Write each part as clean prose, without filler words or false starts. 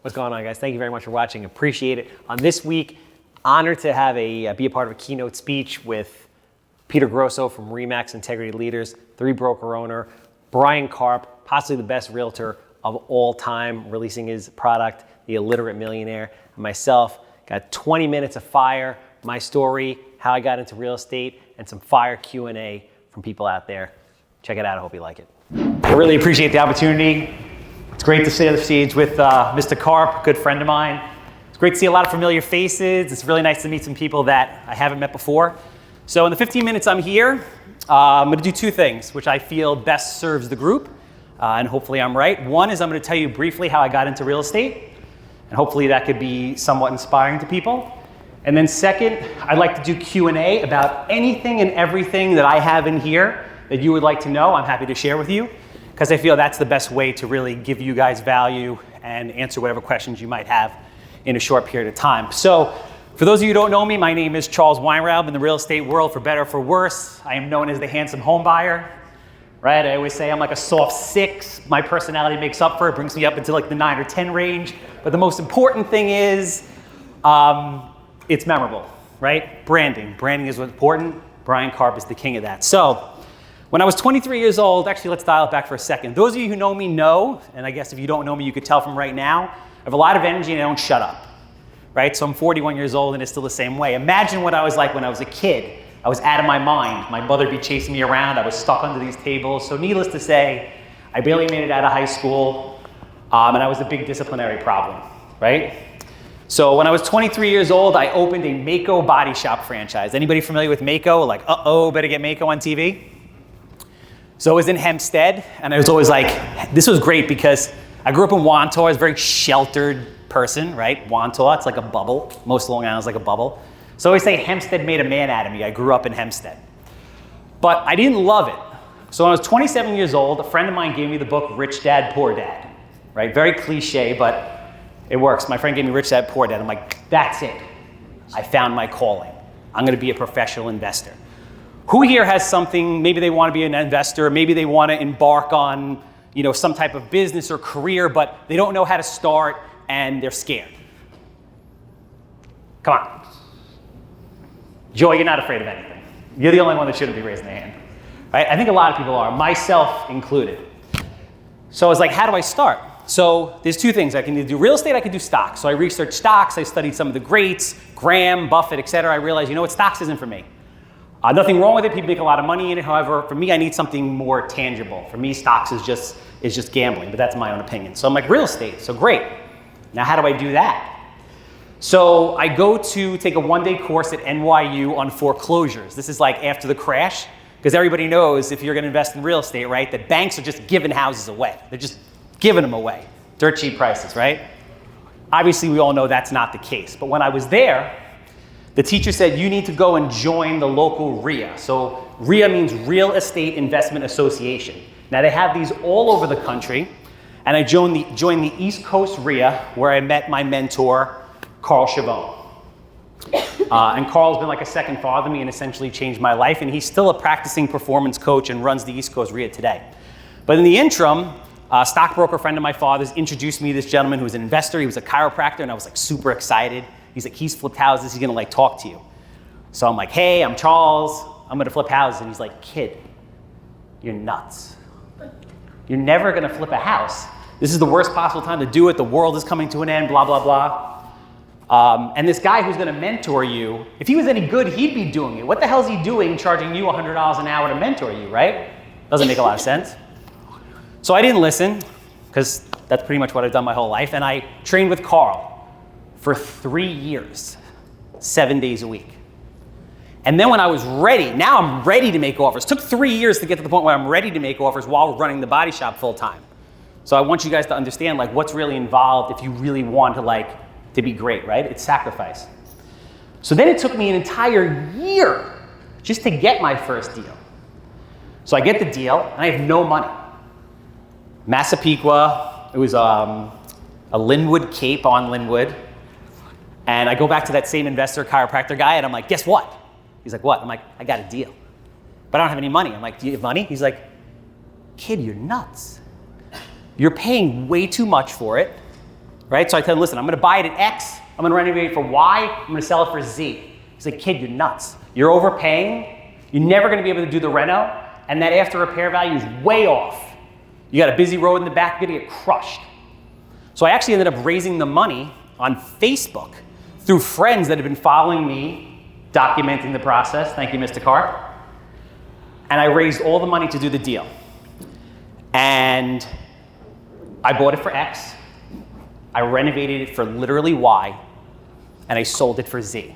What's going on, guys? Thank you very much for watching. Appreciate it. On this week, honored to have be a part of a keynote speech with Peter Grosso from RE/MAX Integrity Leaders, 3-broker owner, Brian Karp, possibly the best realtor of all time, releasing his product, The Illiterate Millionaire, and myself. Got 20 minutes of fire, my story, how I got into real estate, and some fire Q&A from people out there. Check it out. I hope you like it. I really appreciate the opportunity. It's great to share the stage with Mr. Karp, good friend of mine. It's great to see a lot of familiar faces. It's really nice to meet some people that I haven't met before. So in the 15 minutes I'm here, I'm going to do two things, which I feel best serves the group, and hopefully I'm right. One is I'm going to tell you briefly how I got into real estate, and hopefully that could be somewhat inspiring to people. And then second, I'd like to do Q&A about anything and everything that I have in here that you would like to know. I'm happy to share with you, because I feel that's the best way to really give you guys value and answer whatever questions you might have in a short period of time. So for those of you who don't know me, my name is Charles Weinraub. In the real estate world, for better or for worse, I am known as the Handsome Homebuyer, right? I always say I'm like a soft 6. My personality makes up for it, brings me up into like the 9 or 10 range. But the most important thing is it's memorable, right? Branding. Branding is what's important. Brian Karp is the king of that. So when I was 23 years old, actually let's dial it back for a second. Those of you who know me know, and I guess if you don't know me, you could tell from right now, I have a lot of energy and I don't shut up, right? So I'm 41 years old and it's still the same way. Imagine what I was like when I was a kid. I was out of my mind. My mother would be chasing me around. I was stuck under these tables. So needless to say, I barely made it out of high school, and I was a big disciplinary problem, right? So when I was 23 years old, I opened a Mako body shop franchise. Anybody familiar with Mako? Like, uh-oh, better get Mako on TV? So I was in Hempstead, and I was always like, this was great because I grew up in Wantagh. I was a very sheltered person, right? Wantagh, it's like a bubble. Most Long Island's like a bubble. So I always say Hempstead made a man out of me. I grew up in Hempstead. But I didn't love it. So when I was 27 years old, a friend of mine gave me the book Rich Dad, Poor Dad, right? Very cliche, but it works. My friend gave me Rich Dad, Poor Dad. I'm like, that's it. I found my calling. I'm going to be a professional investor. Who here has something, maybe they want to be an investor, maybe they want to embark on, some type of business or career, but they don't know how to start and they're scared? Come on. Joy, you're not afraid of anything. You're the only one that shouldn't be raising their hand. Right? I think a lot of people are, myself included. So I was like, how do I start? So there's two things. I can either do real estate, I can do stocks. So I researched stocks, I studied some of the greats, Graham, Buffett, et cetera. I realized, stocks isn't for me. Nothing wrong with it. People make a lot of money in it. However, for me, I need something more tangible. For me, stocks is just gambling, but that's my own opinion. So I'm like, real estate, so great. Now how do I do that? So I go to take a one-day course at NYU on foreclosures. This is like after the crash, because everybody knows if you're going to invest in real estate, right, that banks are just giving houses away. They're just giving them away. Dirt cheap prices, right? Obviously, we all know that's not the case. But when I was there, the teacher said, you need to go and join the local RIA. So RIA means Real Estate Investment Association. Now they have these all over the country. And I joined the East Coast RIA, where I met my mentor, Carl Chavon. And Carl's been like a second father to me and essentially changed my life. And he's still a practicing performance coach and runs the East Coast RIA today. But in the interim, a stockbroker friend of my father's introduced me to this gentleman who was an investor. He was a chiropractor, and I was like super excited. He's like, he's flipped houses, he's gonna like talk to you. So I'm like, hey, I'm Charles, I'm gonna flip houses. And he's like, kid, you're nuts. You're never gonna flip a house. This is the worst possible time to do it. The world is coming to an end, blah, blah, blah. And this guy who's gonna mentor you, if he was any good, he'd be doing it. What the hell is he doing charging you $100 an hour to mentor you, right? Doesn't make a lot of sense. So I didn't listen, because that's pretty much what I've done my whole life. And I trained with Carl for 3 years, 7 days a week. And then when I was ready, now I'm ready to make offers. It took 3 years to get to the point where I'm ready to make offers while running the body shop full time. So I want you guys to understand like what's really involved if you really want to be great, right? It's sacrifice. So then it took me an entire year just to get my first deal. So I get the deal and I have no money. Massapequa, it was a Linwood Cape on Linwood. And I go back to that same investor chiropractor guy and I'm like, guess what? He's like, what? I'm like, I got a deal. But I don't have any money. I'm like, do you have money? He's like, kid, you're nuts. You're paying way too much for it, right? So I tell him, listen, I'm gonna buy it at X, I'm gonna renovate it for Y, I'm gonna sell it for Z. He's like, kid, you're nuts. You're overpaying, you're never gonna be able to do the reno, and that after repair value is way off. You got a busy road in the back, you're gonna get crushed. So I actually ended up raising the money on Facebook through friends that had been following me, documenting the process. Thank you, Mr. Carr. And I raised all the money to do the deal. And I bought it for X. I renovated it for literally Y. And I sold it for Z.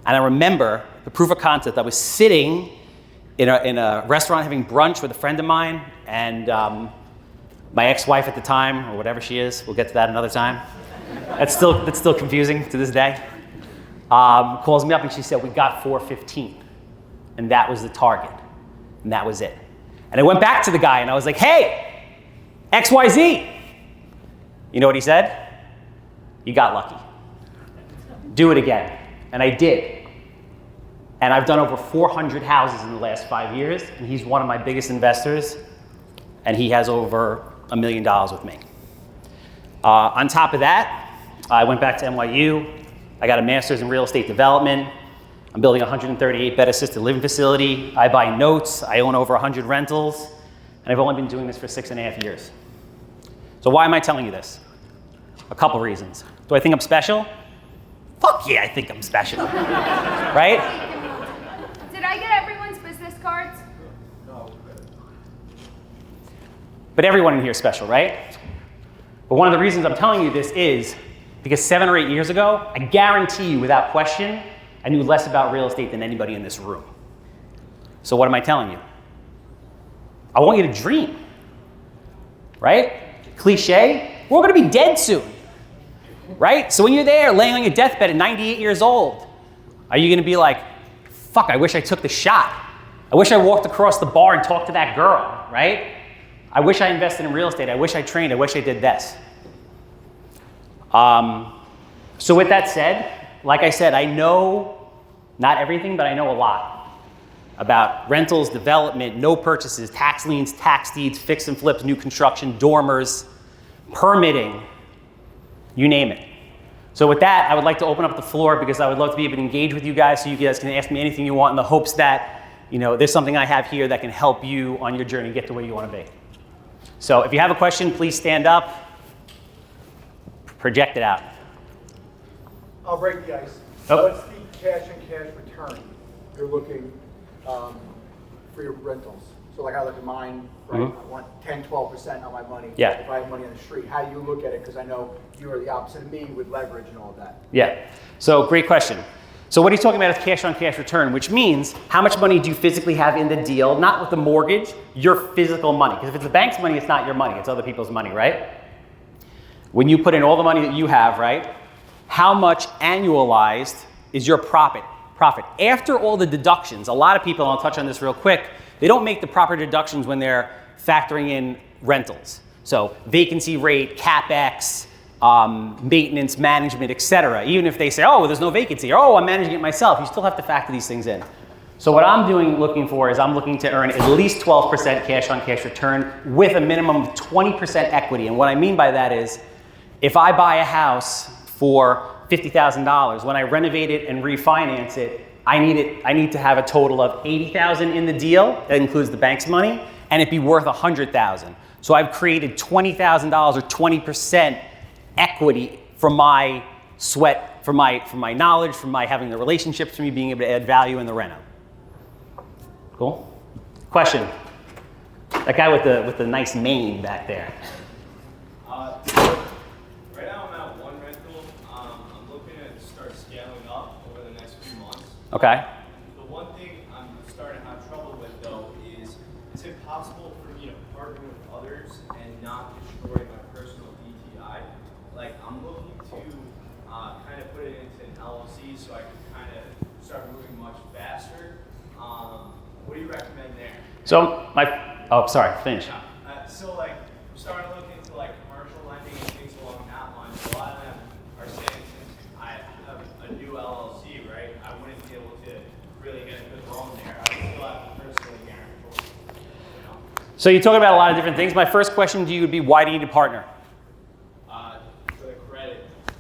And I remember the proof of concept. I was sitting in a restaurant having brunch with a friend of mine, and my ex-wife at the time, or whatever she is, we'll get to that another time. That's still confusing to this day. Calls me up and she said, we got 415. And that was the target. And that was it. And I went back to the guy and I was like, hey, XYZ. You know what he said? You got lucky. Do it again. And I did. And I've done over 400 houses in the last 5 years, and he's one of my biggest investors, and he has over $1 million with me. On top of that, I went back to NYU. I got a master's in real estate development. I'm building a 138-bed assisted living facility. I buy notes. I own over 100 rentals, and I've only been doing this for 6.5 years. So why am I telling you this? A couple reasons. Do I think I'm special? Fuck yeah, I think I'm special, right? Did I get everyone's business cards? No. But everyone in here is special, right? But one of the reasons I'm telling you this is because 7 or 8 years ago, I guarantee you without question, I knew less about real estate than anybody in this room. So what am I telling you? I want you to dream, right? Cliche, we're gonna be dead soon, right? So when you're there laying on your deathbed at 98 years old, are you gonna be like, fuck, I wish I took the shot. I wish I walked across the bar and talked to that girl, right? I wish I invested in real estate. I wish I trained. I wish I did this. So with that said, like I said, I know not everything, but I know a lot about rentals, development, no purchases, tax liens, tax deeds, fix and flips, new construction, dormers, permitting, you name it. So with that, I would like to open up the floor because I would love to be able to engage with you guys so you guys can ask me anything you want in the hopes that, you know, there's something I have here that can help you on your journey get to where you want to be. So if you have a question, please stand up, project it out. I'll break the ice. Oh. What's the cash and cash return you're looking for your rentals? So like I look at mine, right? Mm-hmm. I want 10, 12% on my money. Yeah. If I have money on the street, how do you look at it? Because I know you are the opposite of me with leverage and all of that. Yeah, so great question. So what he's talking about is cash on cash return, which means how much money do you physically have in the deal, not with the mortgage, your physical money. Because if it's the bank's money, it's not your money, it's other people's money, right? When you put in all the money that you have, right, how much annualized is your profit? After all the deductions, a lot of people, and I'll touch on this real quick, they don't make the proper deductions when they're factoring in rentals. So vacancy rate, CapEx, maintenance, management, etc. Even if they say, oh, there's no vacancy, or oh, I'm managing it myself, you still have to factor these things in. So what I'm looking for is I'm looking to earn at least 12% cash on cash return with a minimum of 20% equity. And what I mean by that is, if I buy a house for $50,000, when I renovate it and refinance it, I need to have a total of $80,000 in the deal, that includes the bank's money, and it be worth $100,000. So I've created $20,000 or 20% equity from my sweat, from my knowledge, from my having the relationships, from me being able to add value in the reno. Cool? Question? That guy with the nice mane back there. Right now I'm at one rental. I'm looking to start scaling up over the next few months. Okay. The one thing I'm starting to have trouble with though is it's impossible for me to partner with others and not destroy my personal DTI. Like I'm looking to kind of put it into an LLC so I can kind of start moving much faster. What do you recommend there? So finish. So like I'm starting to look into like commercial lending and things along that line. So a lot of them are saying since I have a new LLC, right, I wouldn't be able to really get a good loan there. I would still have to personally guarantee. You know? So you're talking about a lot of different things. My first question to you would be, why do you need to partner? For the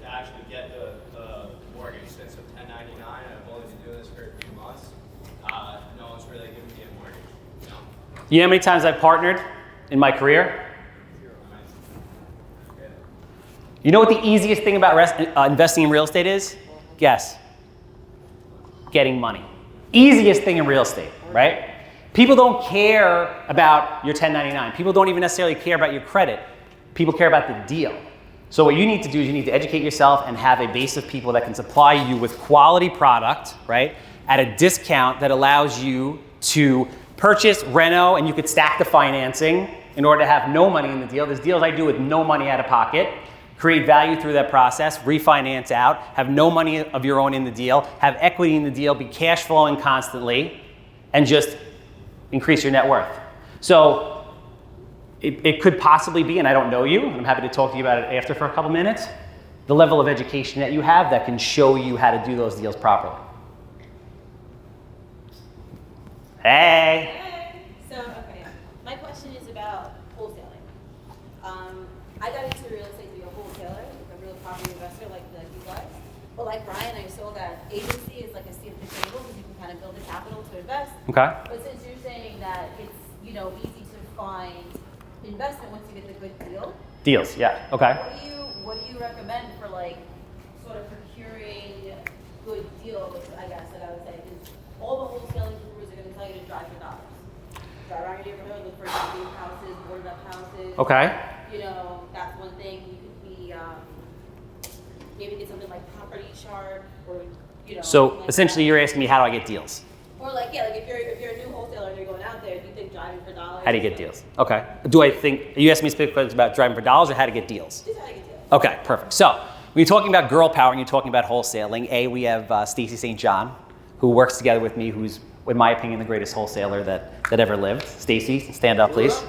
to actually get the mortgage since I'm 1099 and I've only been doing this for a few months. No one's really giving me a mortgage. You know? You know how many times I've partnered in my career? You know what the easiest thing about investing in real estate is? Guess. Getting money. Easiest thing in real estate, right? People don't care about your 1099. People don't even necessarily care about your credit. People care about the deal. So what you need to do is you need to educate yourself and have a base of people that can supply you with quality product, right, at a discount that allows you to purchase, reno, and you could stack the financing in order to have no money in the deal. There's deals I do with no money out of pocket. Create value through that process, refinance out, have no money of your own in the deal, have equity in the deal, be cash flowing constantly, and just increase your net worth. So it could possibly be, and I don't know you, and I'm happy to talk to you about it after for a couple minutes, the level of education that you have that can show you how to do those deals properly. Hey. Hey. So, okay, my question is about wholesaling. I got into real estate to be a wholesaler, a real property investor like you guys. But like Brian, I saw that agency is like a seat at the table because you can kind of build the capital to invest. Okay. But since you're saying that it's, easy to find investment once you get the good deal. Deals, yeah, okay. What do you recommend for like sort of procuring good deals, I guess that I would say, because all the wholesaling gurus are going to tell you to drive for dollars. Drive around your neighborhood, look for new houses, boarded up houses. Okay. That's one thing. You could be maybe get something like property chart or So like essentially that. you're asking me how do I get deals? Or like if you're a new wholesaler and you're going out there, do you think driving for dollars? How do you get deals? Okay. Are you asking me specific questions about driving for dollars or how to get deals? Just how to get deals. Okay, perfect. So when you're talking about girl power and you're talking about wholesaling, we have Stacy St. John, who works together with me, who's, in my opinion, the greatest wholesaler that ever lived. Stacy, stand up, please.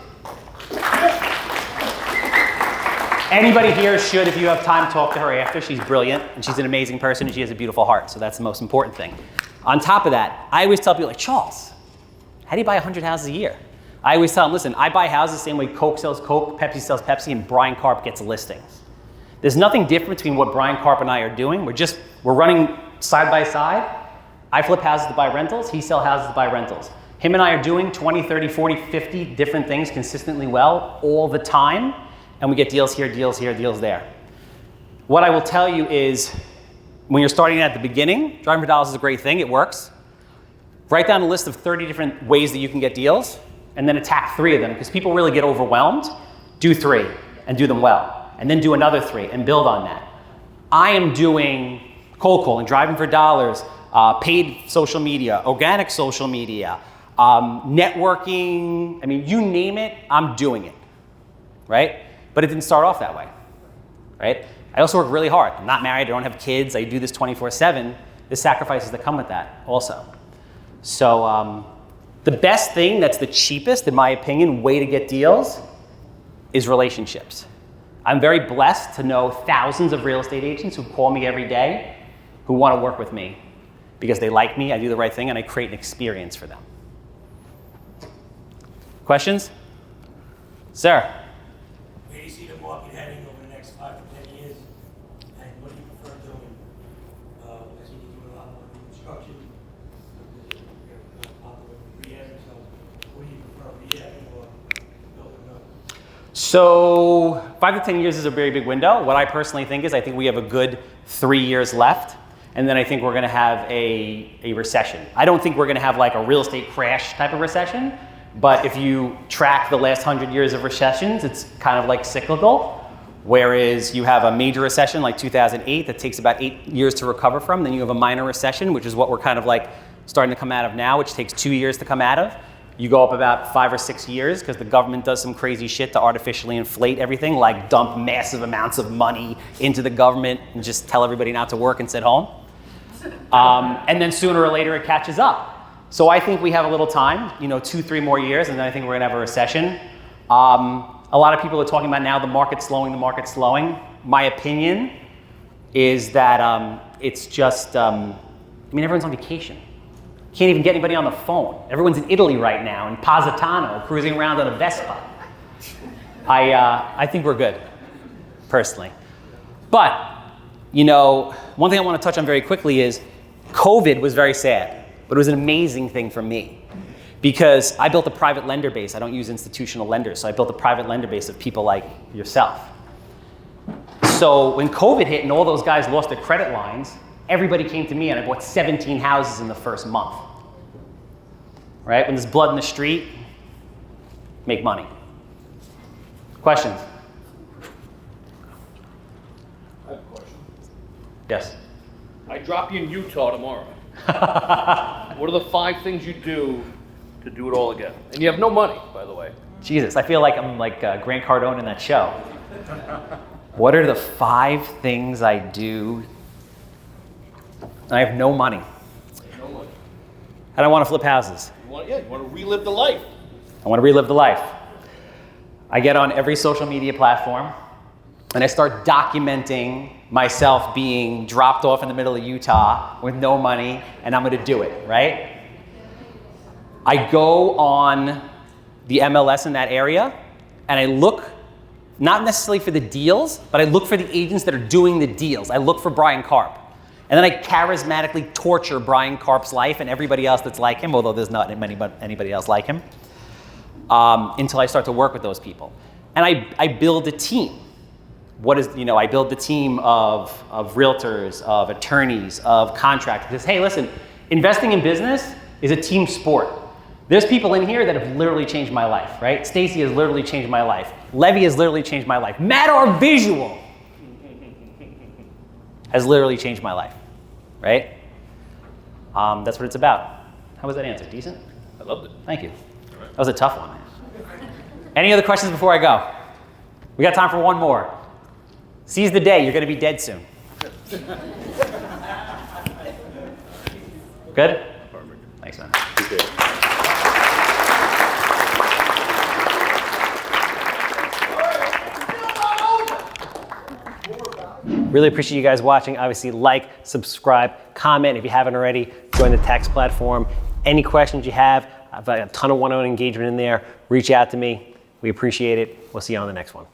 Anybody here should, if you have time, talk to her after. She's brilliant, and she's an amazing person, and she has a beautiful heart, so that's the most important thing. On top of that, I always tell people, like, Charles, how do you buy 100 houses a year? I always tell them, listen, I buy houses the same way Coke sells Coke, Pepsi sells Pepsi, and Brian Karp gets listings. There's nothing different between what Brian Karp and I are doing. We're running side by side. I flip houses to buy rentals. He sells houses to buy rentals. Him and I are doing 20, 30, 40, 50 different things consistently well all the time. And we get deals here, deals there. What I will tell you is when you're starting at the beginning, driving for dollars is a great thing. It works. Write down a list of 30 different ways that you can get deals and then attack 3 of them because people really get overwhelmed. Do 3 and do them well. And then do another 3 and build on that. I am doing cold calling, driving for dollars, paid social media, organic social media, networking. I mean, you name it, I'm doing it, right? But it didn't start off that way, right? I also work really hard. I'm not married, I don't have kids, I do this 24/7. There's sacrifices that come with that also. So the best thing that's the cheapest, in my opinion, way to get deals is relationships. I'm very blessed to know thousands of real estate agents who call me every day who want to work with me because they like me, I do the right thing, and I create an experience for them. Questions? Sir? Where do you see the market heading over the next 5 to 10 years? And what do you prefer doing? As you do a lot more construction, so what do you prefer, rehabbing or building up? So 5 to 10 years is a very big window. What I personally think is I think we have a good 3 years left. And then I think we're going to have a recession. I don't think we're going to have like a real estate crash type of recession. But if you track the last 100 years of recessions, it's kind of like cyclical. Whereas you have a major recession like 2008 that takes about 8 years to recover from. Then you have a minor recession, which is what we're kind of like starting to come out of now, which takes 2 years to come out of. You go up about 5 or 6 years because the government does some crazy shit to artificially inflate everything, like dump massive amounts of money into the government and just tell everybody not to work and sit home. And then sooner or later it catches up. So I think we have a little time, 2-3 more years, and then I think we're gonna have a recession. A lot of people are talking about now the market's slowing. My opinion is that it's just, everyone's on vacation. Can't even get anybody on the phone. Everyone's in Italy right now, in Positano, cruising around on a Vespa. I think we're good, personally. But you know, one thing I want to touch on very quickly is COVID was very sad, but it was an amazing thing for me because I built a private lender base. I don't use institutional lenders, so I built a private lender base of people like yourself. So when COVID hit and all those guys lost their credit lines, everybody came to me and I bought 17 houses in the first month. Right? When there's blood in the street, make money. Questions? I have a question. Yes. I drop you in Utah tomorrow. What are the 5 things you do to do it all again? And you have no money, by the way. Jesus, I feel like I'm like Grant Cardone in that show. What are the 5 things I do? I have no money. No money. And I want to flip houses. You want to relive the life. I want to relive the life. I get on every social media platform and I start documenting myself being dropped off in the middle of Utah with no money, and I'm going to do it, right? I go on the MLS in that area and I look not necessarily for the deals, but I look for the agents that are doing the deals. I look for Brian Karp. And then I charismatically torture Brian Karp's life and everybody else that's like him, although there's not anybody else like him, until I start to work with those people. And I build a team. I build the team of realtors, of attorneys, of contractors. Because, hey, listen, investing in business is a team sport. There's people in here that have literally changed my life, right? Stacy has literally changed my life. Levy has literally changed my life. Matt, our visual, has literally changed my life, right? That's what it's about. How was that answer? Decent? I loved it. Thank you. That was a tough one. Any other questions before I go? We got time for one more. Seize the day. You're going to be dead soon. Good? Perfect. Thanks, man. Appreciate it. Really appreciate you guys watching. Obviously, like, subscribe, comment if you haven't already. Join the tax platform. Any questions you have, I've got a ton of one-on-one engagement in there. Reach out to me. We appreciate it. We'll see you on the next one.